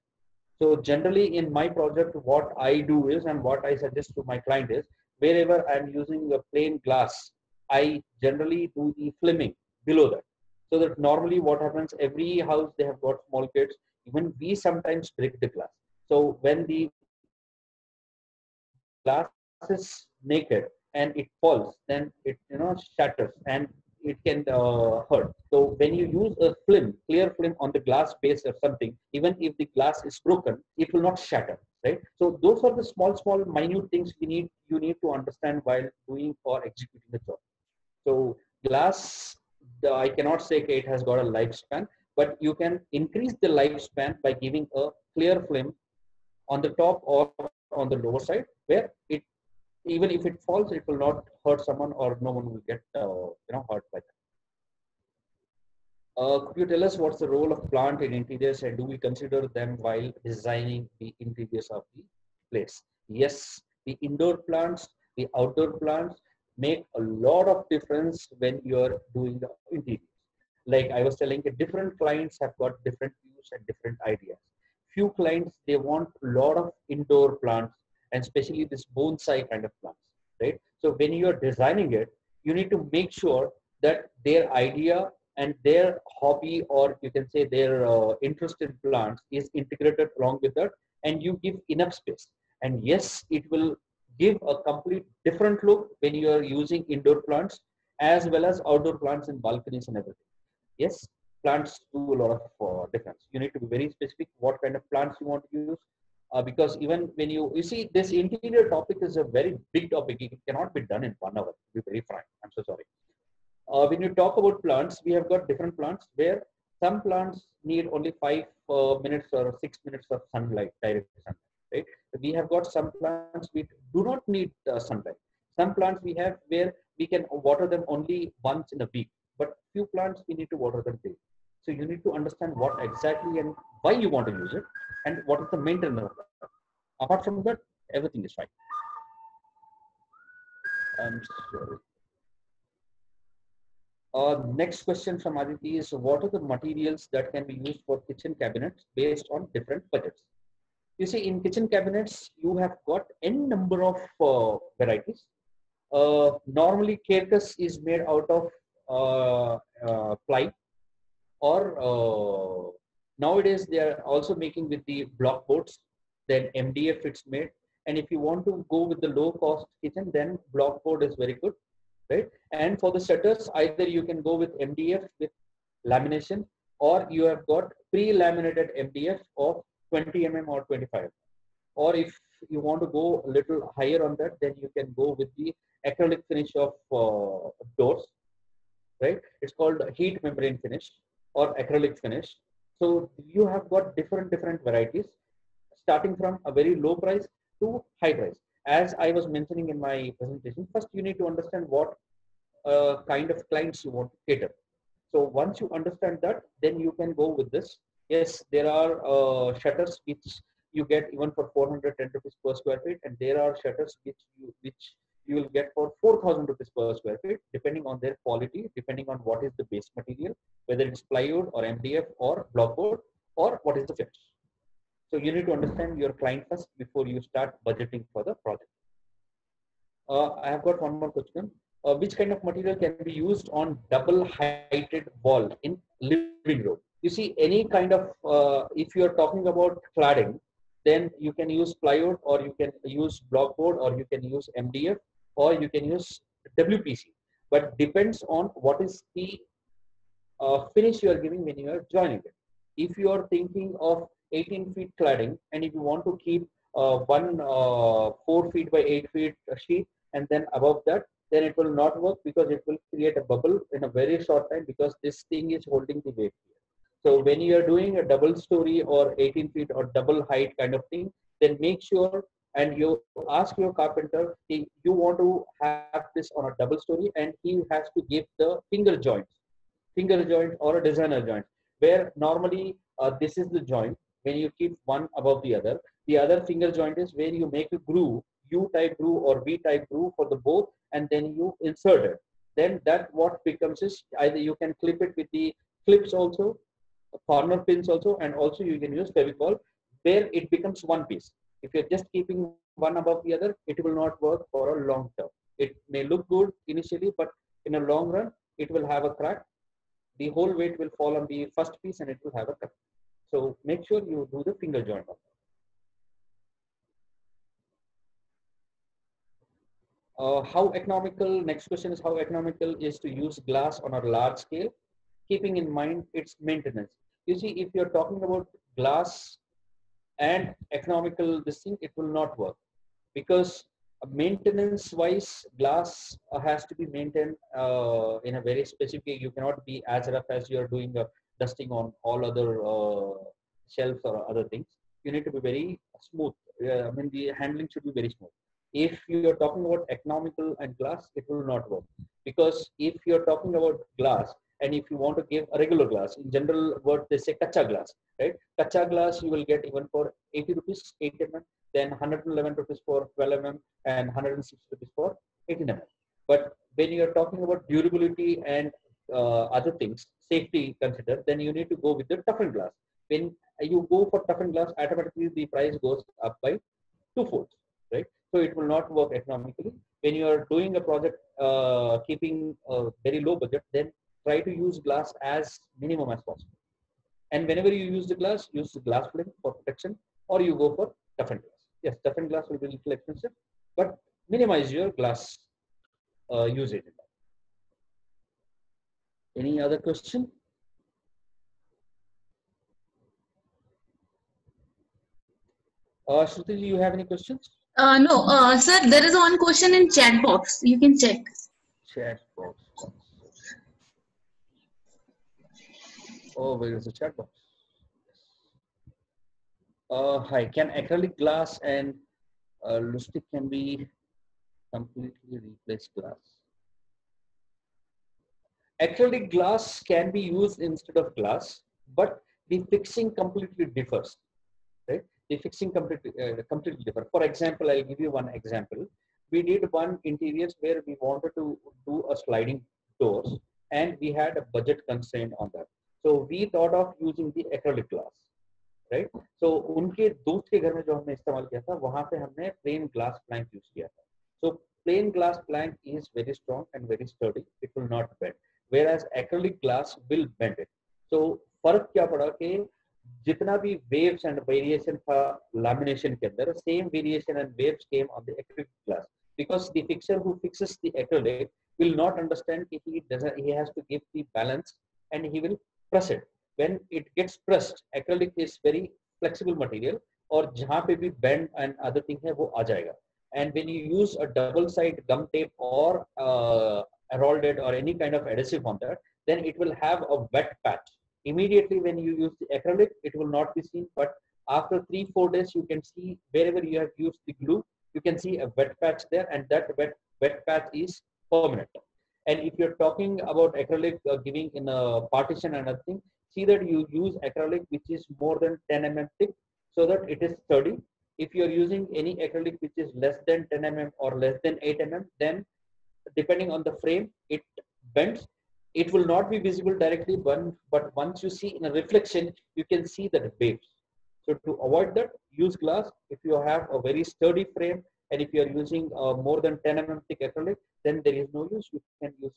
So generally in my project, what I do is, and what I suggest to my client is, wherever I'm using a plain glass, I generally do the fliming below that. So that normally what happens, every house they have got small kids, even we sometimes break the glass. So when the glass is naked and it falls, then it shatters and it can hurt. So when you use a film, clear film on the glass base or something, even if the glass is broken, it will not shatter, right? So those are the small minute things you need to understand while doing or executing the job. So glass, I cannot say okay, it has got a lifespan, but you can increase the lifespan by giving a clear film on the top or on the lower side, where it, even if it falls, it will not hurt someone, or no one will get hurt by that. Could you tell us what's the role of plant in interiors, and do we consider them while designing the interiors of the place? Yes, the indoor plants, the outdoor plants make a lot of difference when you're doing the interiors. Like I was telling you, different clients have got different views and different ideas. Few clients, they want a lot of indoor plants, and especially this bonsai kind of plants, right? So when you're designing it, you need to make sure that their idea and their hobby, or you can say their interest in plants, is integrated along with that, and you give enough space. And yes, it will give a complete different look when you are using indoor plants as well as outdoor plants in balconies and everything. Yes, plants do a lot of difference. You need to be very specific what kind of plants you want to use, because even when you see, this interior topic is a very big topic. It cannot be done in 1 hour, to be very frank. I'm so sorry. When you talk about plants, we have got different plants where some plants need only 5 minutes or 6 minutes of sunlight, direct sunlight, right? We have got some plants which do not need sunlight. Some plants we have where we can water them only once in a week, but few plants we need to water them daily. So you need to understand what exactly and why you want to use it, and what is the maintenance of that. Apart from that, everything is fine. I'm sorry. Next question from Aditi is, what are the materials that can be used for kitchen cabinets based on different budgets? You see, in kitchen cabinets, you have got n number of varieties. Normally, Carecus is made out of ply, or nowadays they are also making with the block boards. Then MDF it's made, and if you want to go with the low cost kitchen, then block board is very good, right? And for the shutters, either you can go with MDF with lamination, or you have got pre-laminated MDF of 20 mm or 25. Or if you want to go a little higher on that, then you can go with the acrylic finish of doors, right? It's called heat membrane finish or acrylic finish. So you have got different varieties, starting from a very low price to high price. As I was mentioning in my presentation, first you need to understand what kind of clients you want to cater. So once you understand that, then you can go with this. Yes, there are shutters which you get even for 410 rupees per square feet, and there are shutters which you will get for 4,000 rupees per square feet, depending on their quality, depending on what is the base material, whether it's plywood or MDF or blockboard, or what is the finish. So you need to understand your client first before you start budgeting for the project. I have got one more question. Which kind of material can be used on double heighted wall in living room? You see, any kind of, if you are talking about cladding, then you can use plywood, or you can use blockboard, or you can use MDF, or you can use WPC. But depends on what is the finish you are giving when you are joining it. If you are thinking of 18 feet cladding, and if you want to keep one 4 feet by 8 feet sheet, and then above that, then it will not work, because it will create a bubble in a very short time, because this thing is holding the weight here. So when you are doing a double story or 18 feet or double height kind of thing, then make sure and you ask your carpenter, you want to have this on a double story, and he has to give the finger joint or a designer joint, where normally this is the joint. When you keep one above the other finger joint is where you make a groove U-type groove or V-type groove for the both, and then you insert it. Then that what becomes is either you can clip it with the clips also, corner pins also, and also you can use Fevicol, where it becomes one piece. If you're just keeping one above the other, it will not work for a long term. It may look good initially, but in a long run, it will have a crack. The whole weight will fall on the first piece and it will have a crack. So make sure you do the finger joint. How economical, next question is how economical is to use glass on a large scale, keeping in mind its maintenance. You see, if you're talking about glass and economical this thing, it will not work, because maintenance wise glass has to be maintained in a very specific way. You cannot be as rough as you're doing dusting on all other shelves or other things. You need to be very smooth. I mean, the handling should be very smooth. If you're talking about economical and glass, it will not work, because if you're talking about glass and if you want to give a regular glass, in general word they say kacha glass, right? Kacha glass you will get even for 80 rupees 8 mm, then 111 rupees for 12 mm, and 106 rupees for 18 mm. But when you are talking about durability and other things, safety considered, then you need to go with the toughened glass. When you go for toughened glass, automatically the price goes up by twofold, right? So it will not work economically. When you are doing a project keeping a very low budget, then try to use glass as minimum as possible. And whenever you use the glass film for protection, or you go for toughened glass. Yes, toughened glass will be a little expensive, but minimize your glass usage. Any other question? Shruti, do you have any questions? No, sir, there is one question in chat box. You can check. Chat box. Oh, where is the chat box? Hi, can acrylic glass and Lustig can be completely replaced glass? Acrylic glass can be used instead of glass, but the fixing completely differs, right? The fixing completely differ. For example, I'll give you one example. We did one interiors where we wanted to do a sliding doors, and we had a budget constraint on that. So we thought of using the acrylic glass, right? So उनके दोस्त के घर में जो हमने इस्तेमाल किया था, वहाँ पे हमने plain glass plank use किया था. So plain glass plank is very strong and very sturdy. It will not bend. Whereas acrylic glass will bend it. So फर्क क्या पड़ा कि जितना भी waves and variation था lamination के अंदर, same variation and waves came on the acrylic glass, because the fixer who fixes the acrylic will not understand that he has to give the balance and he will press it. When it gets pressed, acrylic is very flexible material, और जहाँ पे भी bend and other thing है वो आ जाएगा. And when you use a double side gum tape or Araldite or any kind of adhesive on that, then it will have a wet patch. Immediately when you use the acrylic, it will not be seen, but after 3-4 days you can see wherever you have used the glue, you can see a wet patch there, and that wet patch is permanent. And if you're talking about acrylic giving in a partition and other thing, see that you use acrylic which is more than 10 mm thick, so that it is sturdy. If you're using any acrylic which is less than 10 mm or less than 8 mm, then depending on the frame, it bends. It will not be visible directly, but once you see in a reflection, you can see that it waves. So to avoid that, use glass. If you have a very sturdy frame, and if you are using more than 10 mm thick acrylic, then there is no use. You can use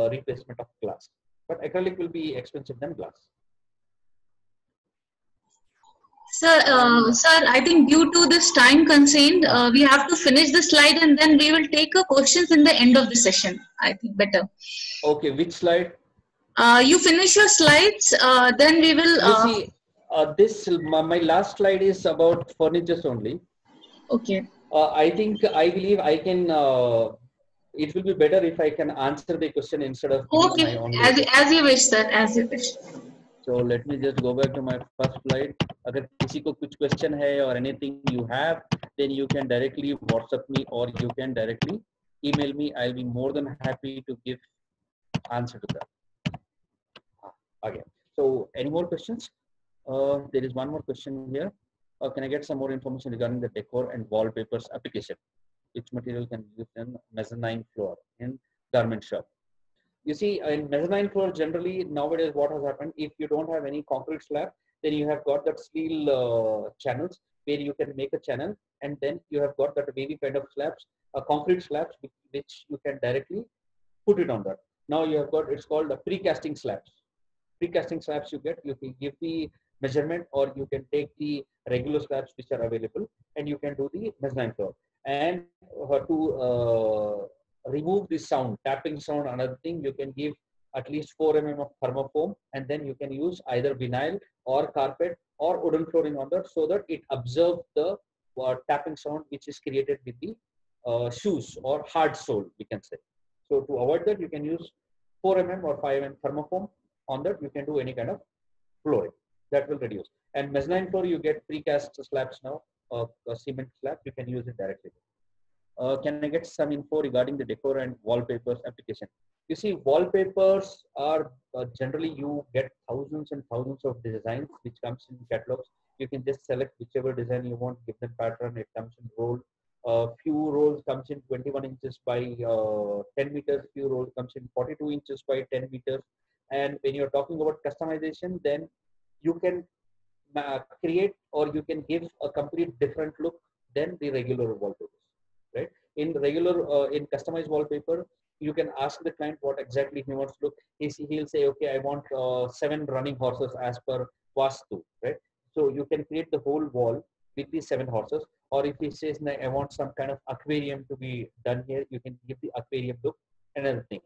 replacement of glass. But acrylic will be expensive than glass. Sir, I think due to this time constraint, we have to finish the slide and then we will take questions in the end of the session. I think better. Okay, which slide? You finish your slides, then we will. You see, my last slide is about furnitures only. Okay. I believe I can. It will be better if I can answer the question instead of. Okay, as you wish, sir. As you wish. So let me just go back to my first slide. अगर किसी को कुछ question है or anything you have, then you can directly WhatsApp me or you can directly email me. I'll be more than happy to give answer to that. Okay. So any more questions? There is one more question here. Can I get some more information regarding the decor and wallpapers application? Which material can be used in mezzanine floor in garment shop? You see, in mezzanine floor, generally nowadays what has happened, if you don't have any concrete slab, then you have got that steel channels where you can make a channel, and then you have got that wavy kind of slabs, concrete slabs, which you can directly put it on that. Now you have got, it's called a precasting slabs. Precasting slabs you can give the measurement, or you can take the regular slabs which are available, and you can do the mezzanine floor. And to remove the sound, tapping sound, another thing, you can give at least 4 mm of thermofoam, and then you can use either vinyl or carpet or wooden flooring on that, so that it absorbs the tapping sound which is created with the shoes or hard sole, we can say. So to avoid that, you can use 4 mm or 5 mm thermofoam. On that, you can do any kind of flooring that will reduce. And mezzanine floor, you get precast slabs now, a cement slab, you can use it directly. Can I get some info regarding the decor and wallpapers application? You see, wallpapers are generally you get thousands and thousands of designs which comes in catalogs. You can just select whichever design you want, give them pattern, it comes in roll. Few rolls comes in 21 inches by 10 meters, few rolls comes in 42 inches by 10 meters. And when you're talking about customization, then you can create, or you can give a complete different look than the regular wallpapers, right? In regular, in customized wallpaper, you can ask the client what exactly he wants to look. He'll say, okay, I want 7 running horses as per Vastu, right? So you can create the whole wall with the 7 horses. Or if he says, I want some kind of aquarium to be done here, you can give the aquarium look and everything.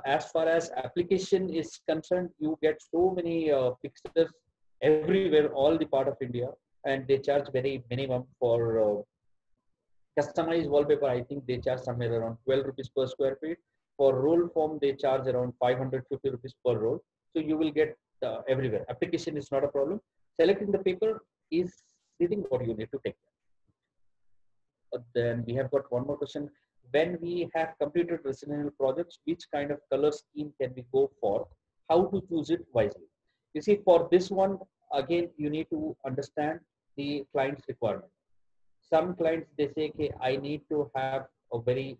As far as application is concerned, you get so many fixtures everywhere, all the part of India, and they charge very minimum for customized wallpaper. I think they charge somewhere around 12 rupees per square feet. For roll form, they charge around 550 rupees per roll. So you will get everywhere. Application is not a problem. Selecting the paper is the thing what you need to take. Then we have got one more question. When we have completed residential projects, which kind of color scheme can we go for? How to choose it wisely? You see, for this one, again, you need to understand the client's requirement. Some clients, they say, okay, I need to have a very,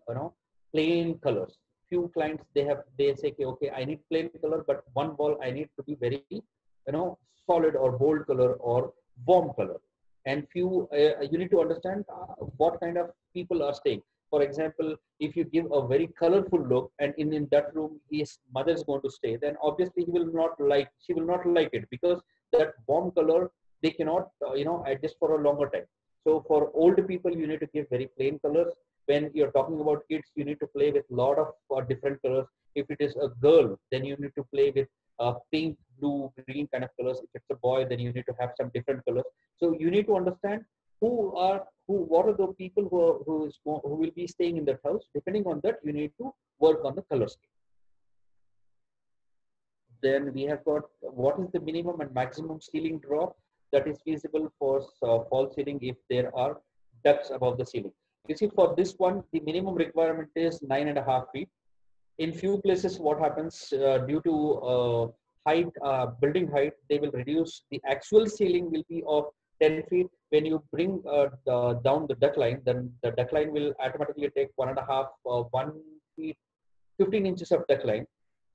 plain colors. Few clients, they say, okay, I need plain color, but one wall I need to be very, solid or bold color or warm color. And few, you need to understand what kind of people are staying. For example, if you give a very colorful look, and in that room his mother is going to stay, then obviously she will not like it, because that warm color they cannot adjust for a longer time. So for old people, you need to give very plain colors. When you're talking about kids, you need to play with a lot of different colors. If it is a girl, then you need to play with pink, blue, green kind of colors. If it's a boy, then you need to have some different colors. So you need to understand what are the people who will be staying in that house. Depending on that, you need to work on the color scheme. Then we have got what is the minimum and maximum ceiling drop that is feasible for false ceiling if there are ducts above the ceiling. You see, for this one, the minimum requirement is 9.5 feet. In few places, what happens due to building height, they will reduce the actual ceiling will be of 10 feet. When you bring down the duct line, then the duct line will automatically take 1 feet, 15 inches of duct line.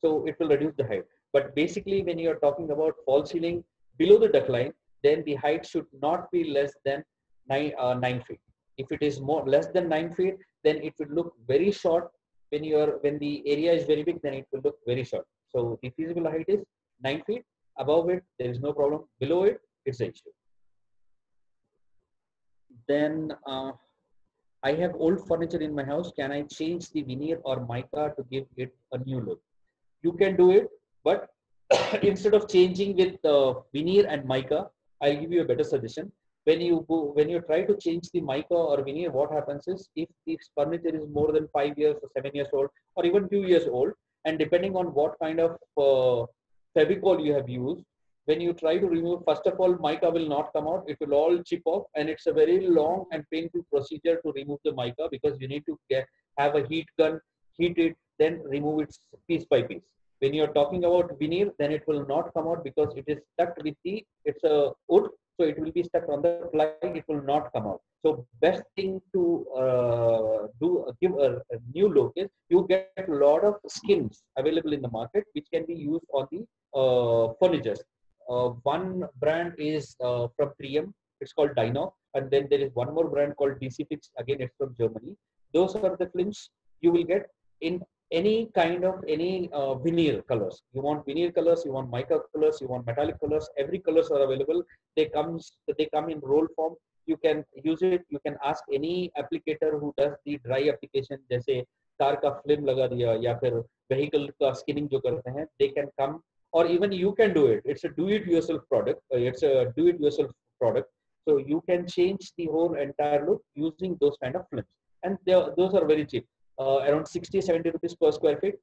So it will reduce the height. But basically, when you are talking about false ceiling below the duct line, then the height should not be less than 9 feet. If it is less than 9 feet, then it will look very short. When the area is very big, then it will look very short. So the feasible height is 9 feet. Above it, there is no problem. Below it, it's an issue. Then I have old furniture in my house. Can I change the veneer or mica to give it a new look? You can do it, but instead of changing with veneer and mica, I'll give you a better suggestion. When you try to change the mica or veneer, what happens is, if this furniture is more than 5 years or 7 years old, or even 2 years old, and depending on what kind of Fevicol you have used, when you try to remove, first of all, mica will not come out. It will all chip off, and it's a very long and painful procedure to remove the mica, because you need to have a heat gun, heat it, then remove it piece by piece. When you're talking about veneer, then it will not come out, because it is stuck with it's a wood, So it will be stuck on the ply, it will not come out. So best thing to give a new look is you get a lot of skins available in the market which can be used on the furniture. One brand is from 3M, it's called Dyno, and then there is one more brand called DC Fix, again it's from Germany. Those are the films you will get in any kind of veneer colors. You want veneer colors, you want mica colors, you want metallic colors, every colors are available. They come in roll form. You can use it. You can ask any applicator who does the dry application, जैसे car का film लगा दिया या फिर vehicle का skinning जो करते हैं, they can come, or even you can do it. It's a do-it-yourself product. So you can change the whole entire look using those kind of films, and those are very cheap. Around 60-70 rupees per square feet.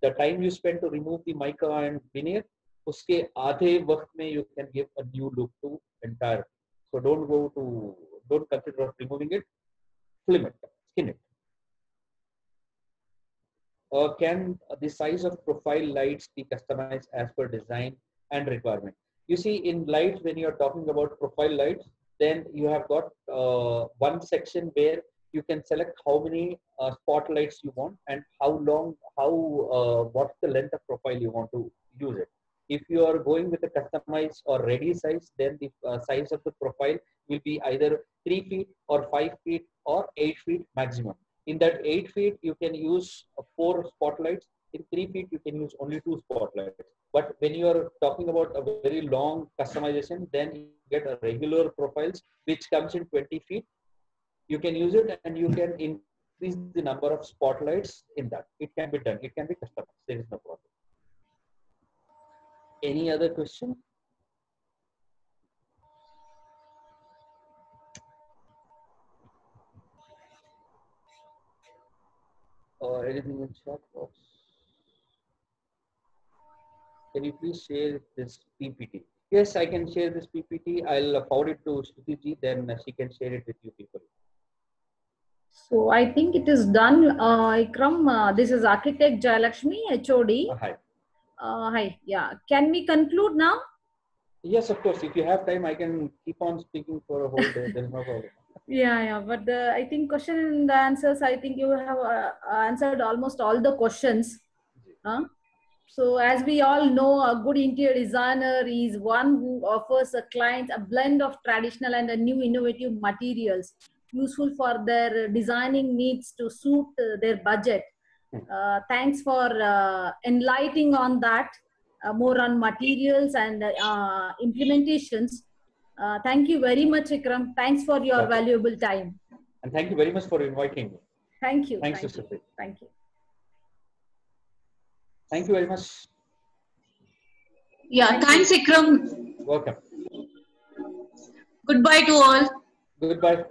The time you spend to remove the mica and veneer, uske आधे वक्त में you can give a new look to entire. So don't consider removing it, film it, skin it. Can the size of profile lights be customized as per design and requirement? You see, in lights, when you are talking about profile lights, then you have got one section where you can select how many spotlights you want and what's the length of profile you want to use it. If you are going with a customized or ready size, then the size of the profile will be either 3 feet or 5 feet or 8 feet maximum. In that 8 feet, you can use 4 spotlights. In 3 feet, you can use only 2 spotlights. But when you are talking about a very long customization, then you get a regular profiles which comes in 20 feet. You can use it and you can increase the number of spotlights in that. It can be done. It can be customized. There is no problem. Any other question? Or anything in chat box? Can you please share this PPT? Yes, I can share this PPT. I'll forward it to Shruti ji, then she can share it with you people. So I think it is done. Ikram, this is architect Jayalakshmi, HOD. Hi. Hi. Yeah. Can we conclude now? Yes, of course. If you have time, I can keep on speaking for a whole day. There's no problem. Yeah. But I think question and answers, I think you have answered almost all the questions. So as we all know, a good interior designer is one who offers a client a blend of traditional and a new innovative materials useful for their designing needs to suit their budget. Thanks for enlightening on that, more on materials and implementations. Thank you very much, Ikram. Thanks for your valuable time. And thank you very much for inviting me. Thank you. Thanks, thank you. Shruti. Thank you. Thank you very much. Yeah, thanks, Ikram. Welcome. Goodbye to all. Goodbye.